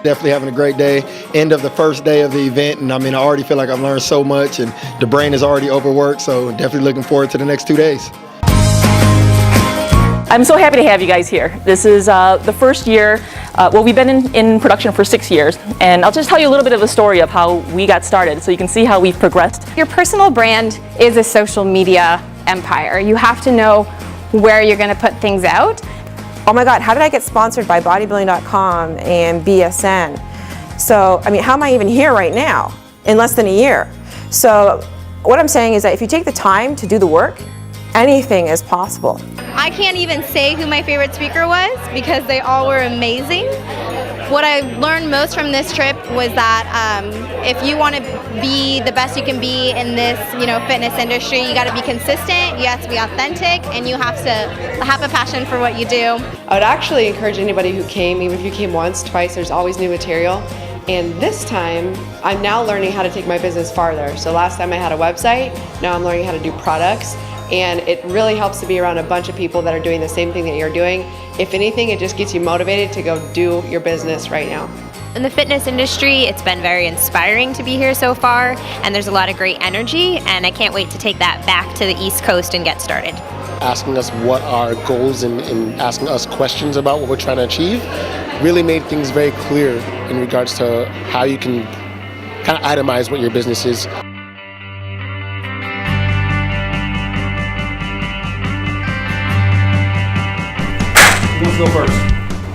Definitely having a great day. End of the first day of the event, and I already feel like I've learned so much, and the brain is already overworked, so definitely looking forward to the next 2 days. I'm so happy to have you guys here. This is the first year, well, we've been in production for 6 years, and I'll just tell you a little bit of a story of how we got started so you can see how we've progressed. Your personal brand is a social media empire. You have to know where you're going to put things out. Oh my God, how did I get sponsored by bodybuilding.com and BSN? So, how am I even here right now in less than a year? So, what I'm saying is that if you take the time to do the work, anything is possible. I can't even say who my favorite speaker was because they all were amazing. What I learned most from this trip was that if you want to be the best you can be in this, fitness industry, you got to be consistent, you have to be authentic, and you have to have a passion for what you do. I would actually encourage anybody who came, even if you came once, twice, there's always new material. And this time, I'm now learning how to take my business farther. So last time I had a website, now I'm learning how to do products. And it really helps to be around a bunch of people that are doing the same thing that you're doing. If anything, it just gets you motivated to go do your business right now. In the fitness industry, it's been very inspiring to be here so far, and there's a lot of great energy, and I can't wait to take that back to the East Coast and get started. Asking us what our goals and asking us questions about what we're trying to achieve really made things very clear in regards to how you can kind of itemize what your business is. Who wants to go first?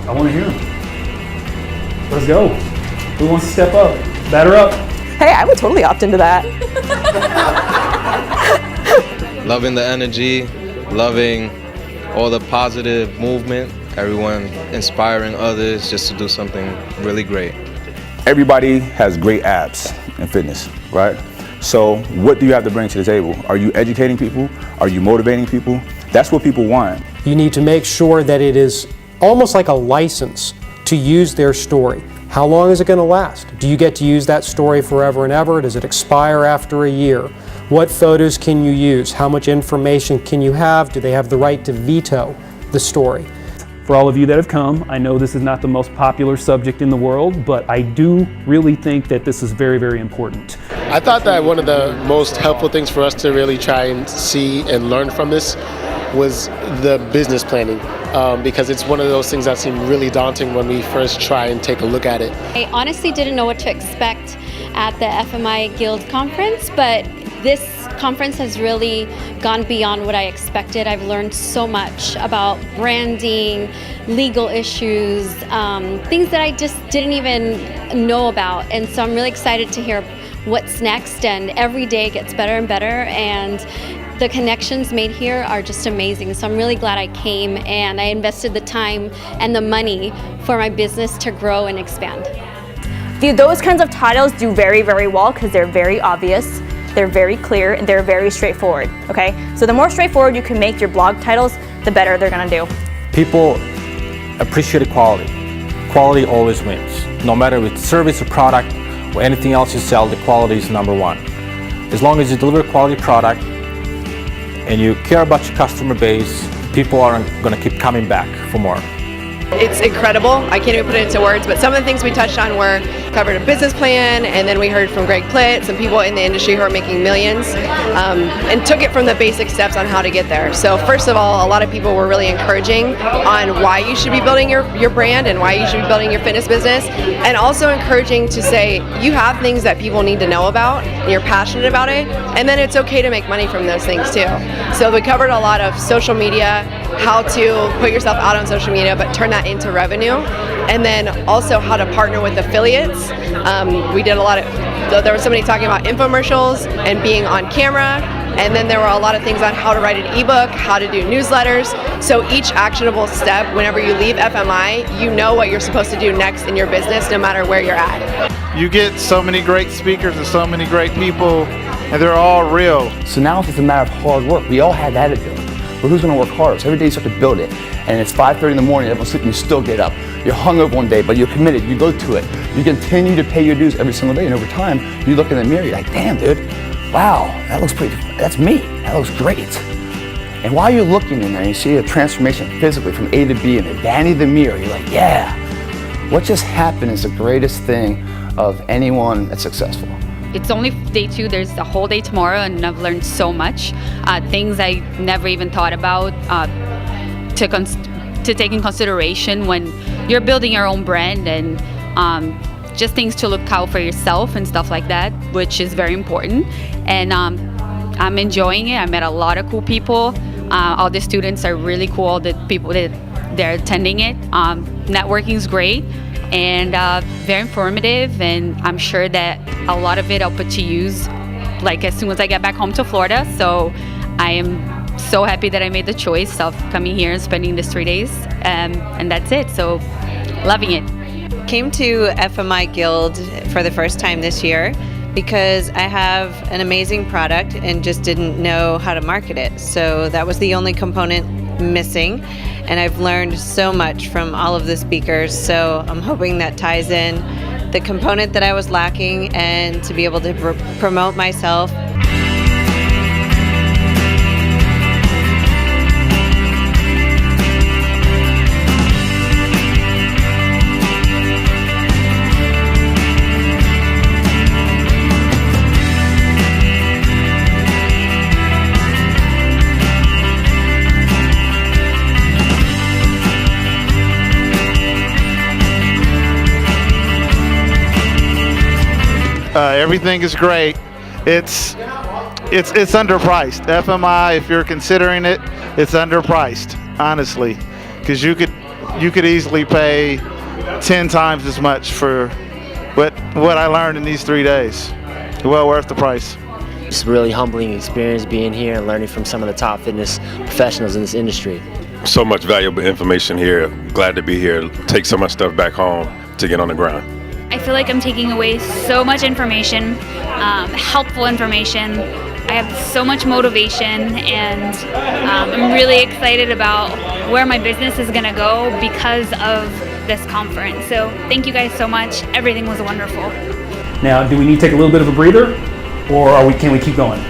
I want to hear him. Let's go. Who wants to step up? Batter up. Hey, I would totally opt into that. Loving the energy, loving all the positive movement, everyone inspiring others just to do something really great. Everybody has great abs in fitness, right? So what do you have to bring to the table? Are you educating people? Are you motivating people? That's what people want. You need to make sure that it is almost like a license to use their story. How long is it going to last? Do you get to use that story forever and ever? Does it expire after a year? What photos can you use? How much information can you have? Do they have the right to veto the story? For all of you that have come, I know this is not the most popular subject in the world, but I do really think that this is very, very important. I thought that one of the most helpful things for us to really try and see and learn from this was the business planning, because it's one of those things that seem really daunting when we first try and take a look at it. I honestly didn't know what to expect at the FMI Guild conference, but this conference has really gone beyond what I expected. I've learned so much about branding, legal issues, things that I just didn't even know about. And so I'm really excited to hear what's next, and every day gets better and better, and the connections made here are just amazing. So I'm really glad I came, and I invested the time and the money for my business to grow and expand. Those kinds of titles do very, very well because they're very obvious, they're very clear, and they're very straightforward, okay? So the more straightforward you can make your blog titles, the better they're gonna do. People appreciate quality. Quality always wins. No matter if it's service or product or anything else you sell, the quality is number one. As long as you deliver a quality product and you care about your customer base, people are gonna keep coming back for more. It's incredible. I can't even put it into words, but some of the things we touched on were covered a business plan, and then we heard from Greg Plitt, some people in the industry who are making millions, and took it from the basic steps on how to get there. So first of all, a lot of people were really encouraging on why you should be building your brand and why you should be building your fitness business, and also encouraging to say you have things that people need to know about, and you're passionate about it, and then it's okay to make money from those things too. So we covered a lot of social media, how to put yourself out on social media, but turn that into revenue, and then also how to partner with affiliates. We did a lot of, there was somebody talking about infomercials and being on camera, and then there were a lot of things on how to write an ebook, how to do newsletters. So each actionable step, whenever you leave FMI, you know what you're supposed to do next in your business, no matter where you're at. You get so many great speakers and so many great people, and they're all real. So now it's just a matter of hard work. We all had that ability. but who's going to work harder? So every day you start to build it, and it's 5:30 in the morning, everyone's sleeping, you still get up. You're hungover one day, but you're committed, you go to it. You continue to pay your dues every single day, and over time, you look in the mirror, you're like, damn, dude, wow, that looks pretty, that's me, that looks great. And while you're looking in there, you see a transformation physically from A to B, and the vanity of the mirror, you're like, yeah, what just happened is the greatest thing of anyone that's successful. It's only day 2, there's a whole day tomorrow, and I've learned so much. Things I never even thought about to take in consideration when you're building your own brand, and just things to look out for yourself and stuff like that, which is very important. And I'm enjoying it. I met a lot of cool people. All the students are really cool, the people that they're attending it. Networking is great and very informative, and I'm sure that a lot of it I'll put to use like as soon as I get back home to Florida. So I am so happy that I made the choice of coming here and spending this 3 days, and that's it. So loving it. Came to FMI Guild for the first time this year because I have an amazing product and just didn't know how to market it. So that was the only component missing, and I've learned so much from all of the speakers. So I'm hoping that ties in the component that I was lacking and to be able to promote myself. Everything is great. It's underpriced. FMI, if you're considering it, it's underpriced, honestly, because you could easily pay 10 times as much for what I learned in these 3 days. Well worth the price. It's a really humbling experience being here and learning from some of the top fitness professionals in this industry. So much valuable information here. Glad to be here. Take so much stuff back home to get on the ground. I feel like I'm taking away so much information, helpful information. I have so much motivation, and I'm really excited about where my business is going to go because of this conference. So thank you guys so much. Everything was wonderful. Now, do we need to take a little bit of a breather, or can we keep going?